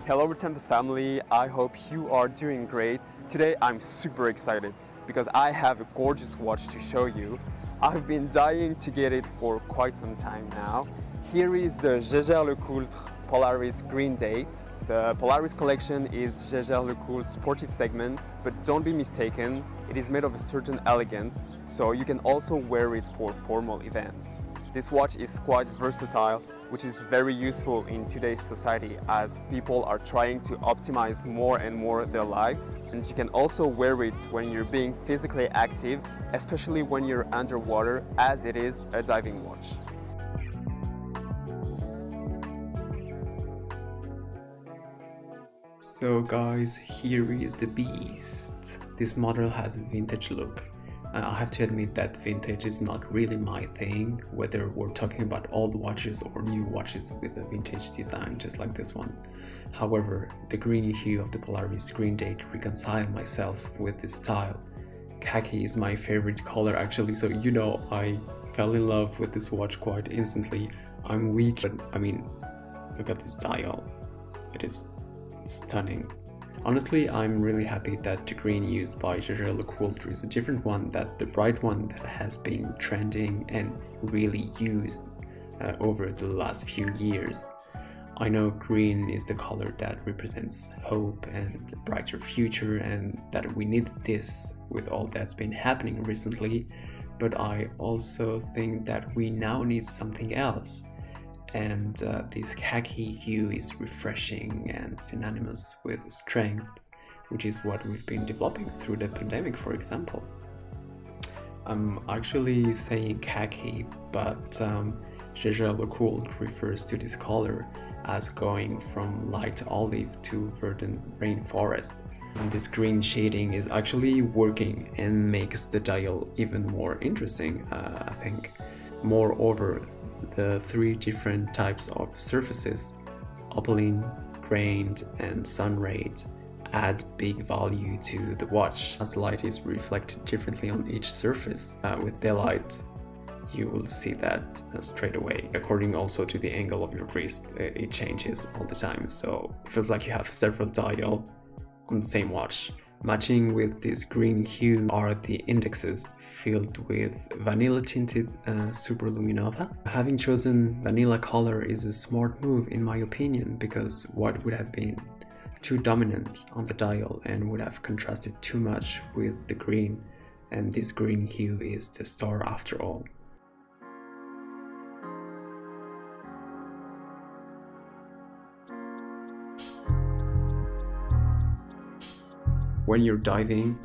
Hello WorldTempus family, I hope you are doing great. Today I'm super excited because I have a gorgeous watch to show you. I've been dying to get it for quite some time now. Here is the Jaeger Lecoultre Polaris Green Date. The Polaris collection is Jaeger Lecoultre sportive segment, but don't be mistaken, it is made of a certain elegance, so you can also wear it for formal events. This watch is quite versatile, which is very useful in today's society as people are trying to optimize more and more their lives. And you can also wear it when you're being physically active, especially when you're underwater, as it is a diving watch. So guys, here is the beast. This model has a vintage look. I have to admit that vintage is not really my thing, whether we're talking about old watches or new watches with a vintage design just like this one. However, the green hue of the Polaris Green Date reconciled myself with this style. Khaki is my favorite color actually, so you know I fell in love with this watch quite instantly. I'm weak, but I mean, look at this dial. It is stunning. Honestly, I'm really happy that the green used by Jaeger Lecoultre is a different one than the bright one that has been trending and really used over the last few years. I know green is the color that represents hope and a brighter future, and that we need this with all that's been happening recently, but I also think that we now need something else. And this khaki hue is refreshing and synonymous with strength, which is what we've been developing through the pandemic, for example. I'm actually saying khaki, but Jaeger Lecoultre refers to this color as going from light olive to verdant rainforest. And this green shading is actually working and makes the dial even more interesting, I think. Moreover, the three different types of surfaces, opaline, grained, and sun-rayed, add big value to the watch as light is reflected differently on each surface. With daylight, you will see that straight away. According also to the angle of your wrist, it changes all the time, so it feels like you have several dials on the same watch. Matching with this green hue are the indexes filled with vanilla tinted superluminova. Having chosen vanilla color is a smart move in my opinion, because white would have been too dominant on the dial and would have contrasted too much with the green, and this green hue is the star after all. When you're diving,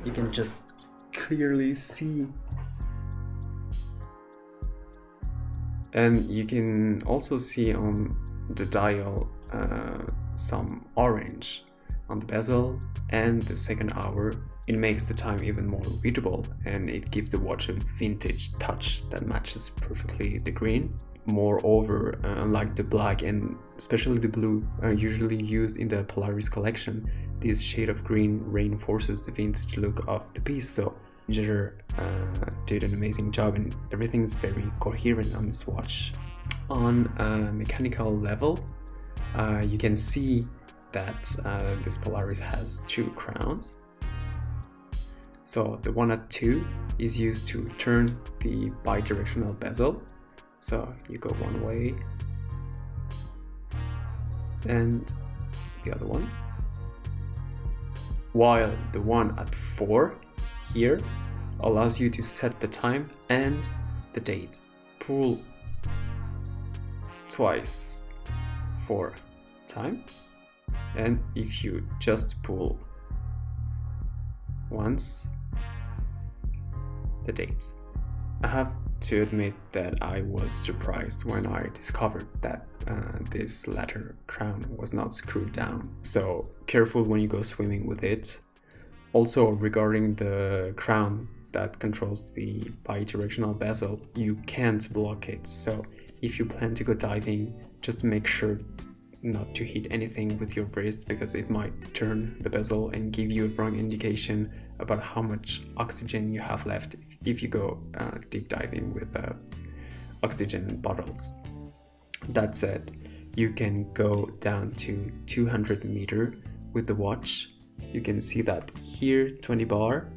you can just clearly see, and you can also see on the dial some orange on the bezel and the second hour. It makes the time even more readable, and it gives the watch a vintage touch that matches perfectly the green. Moreover, unlike the black and especially the blue usually used in the Polaris collection, this shade of green reinforces the vintage look of the piece, so Jaeger did an amazing job and everything is very coherent on this watch. On a mechanical level, you can see that this Polaris has two crowns. So the one at 2 is used to turn the bidirectional bezel. So you go one way and the other one, while the one at 4 here allows you to set the time and the date. Pull twice for time, and if you just pull once, the date. I have to admit that I was surprised when I discovered that this latter crown was not screwed down, so careful when you go swimming with it. Also, regarding the crown that controls the bidirectional bezel, you can't block it, so if you plan to go diving, just make sure not to hit anything with your wrist, because it might turn the bezel and give you a wrong indication about how much oxygen you have left if you go deep diving with oxygen bottles. That said, you can go down to 200 meter with the watch. You can see that here, 20 bar.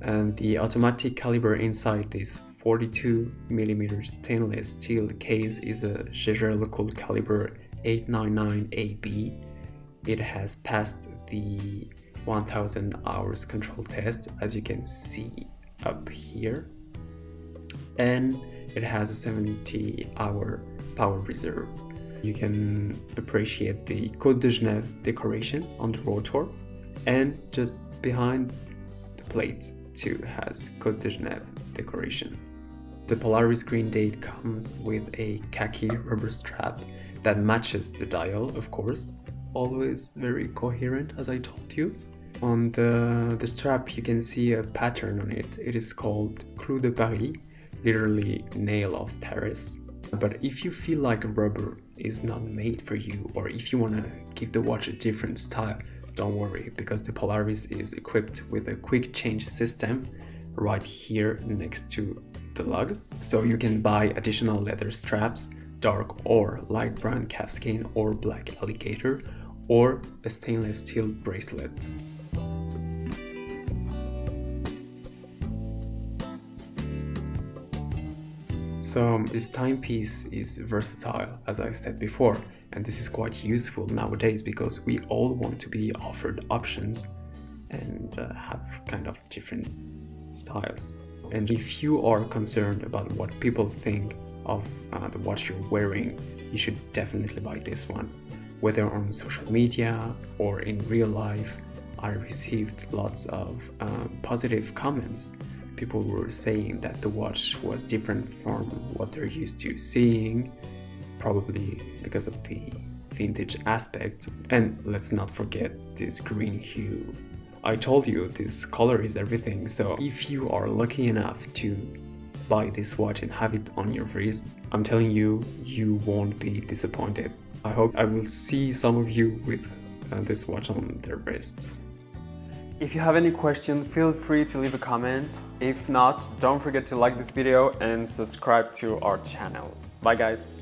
And the automatic caliber inside this 42mm stainless steel case is a Jaeger Lecoultre caliber 899AB. It has passed the 1000 hours control test, as you can see up here, and it has a 70-hour power reserve. You can appreciate the Côte de Genève decoration on the rotor, and just behind the plate too has Côte de Genève decoration. The Polaris Green Date comes with a khaki rubber strap that matches the dial, of course. Always very coherent, as I told you. On the strap you can see a pattern on it. It is called Clou de Paris, literally nail of Paris. But if you feel like rubber is not made for you, or if you want to give the watch a different style, don't worry, because the Polaris is equipped with a quick change system right here next to the lugs. So you can buy additional leather straps, dark or light brown calfskin or black alligator, or a stainless steel bracelet. So this timepiece is versatile, as I said before, and this is quite useful nowadays because we all want to be offered options and have kind of different styles. And if you are concerned about what people think of the watch you're wearing, you should definitely buy this one. Whether on social media or in real life, I received lots of positive comments. People were saying that the watch was different from what they're used to seeing, probably because of the vintage aspect. And let's not forget this green hue. I told you this color is everything, so if you are lucky enough to buy this watch and have it on your wrist, I'm telling you, you won't be disappointed. I hope I will see some of you with this watch on their wrists. If you have any questions, feel free to leave a comment. If not, don't forget to like this video and subscribe to our channel. Bye guys!